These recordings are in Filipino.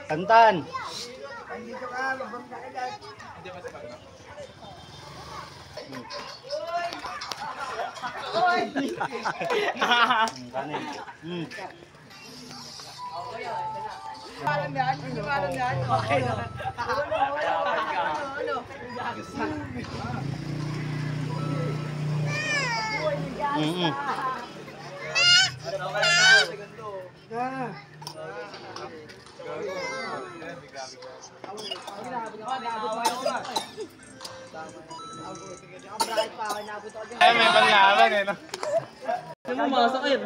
Kantan. Dito ka, magbang ka agad. Hindi pa sa Oy! Kanin. Malam yan, malam yan. Okay na. Ay, may panlaban eh, no? Ano mo, masakit?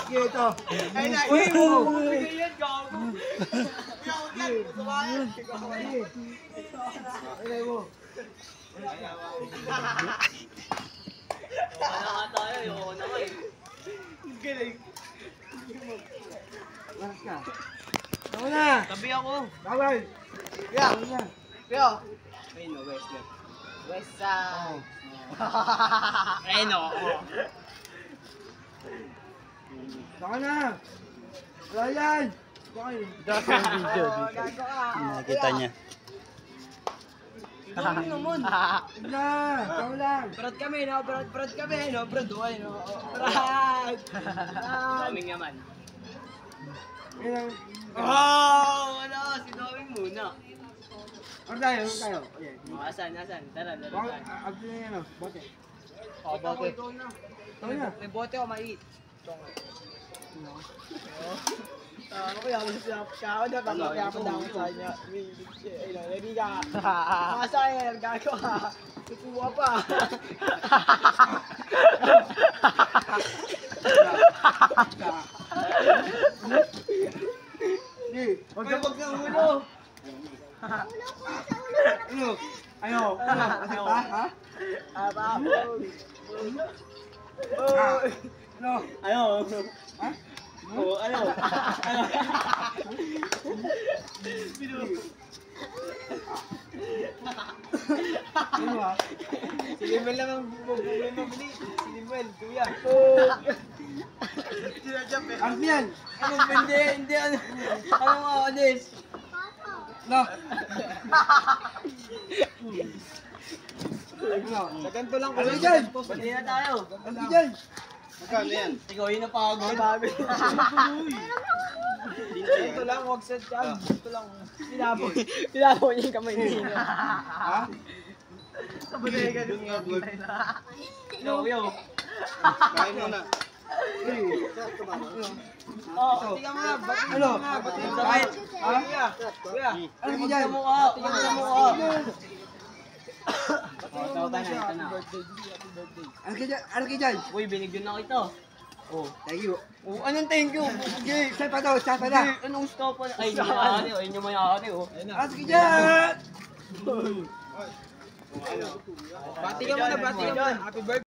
Ito. Ay na, Uy, wala nga tayo, yung una ko eh. galing. Lakas ka. Tama na. Tabi ako. Bawal. Yeah. Kaya. Ayun o, west left. West side. Ayun o. Tama na. Wala yan. Dasa yung video dito. Nakita niya. Naman naman. Na. Tama lang. Brad kami, no? Brad kami, no? Brad, okay, no? Brad! Daming yaman. Oh! Ano? Si Doming muna. Ano tayo? Ano tayo? Asan? Tara. Abdo na yan o. Bote. Oh, bote. Tama na. May bote o maliit. Ano kaya ako siya ako na kaya ako daw sa kanya. Ready ka. Masaya, gagawa. Kukuha pa. Wag ka ulo. Ano? Ayaw. Kasi pa? Ha? Ano? Ayaw. Ha? Oo, ayaw. Ano ba? Si Limel lang ang bumili. Si Limel, kuya. Ano yan? Hindi, ano nga, Odes? No. Ano? Sa ganito lang Ano dyan? Bati na tayo. Ano dyan? Magkano yan? Ikaw yun na pagod. Ito lang, wag sa tiyan. Ito lang. Pinapo niya yung kamay niya. Ha? Sa bodega. Yo. Kain mo na. Oh, tingnan mo nga. Ano? Kahit. Ha? Kuya. Ano ka dyan? Tingnan mo sa mukha. Ano ka dyan? Uy, binigyan na kita. Oh, thank you. Oh, anong thank you? Okay. Saan pa to? Saan pa na? Anong stop? Ay, hindi mayari. Ay, hindi mayari. Ano ka dyan? Bati ka muna, bati ka muna. Happy birthday.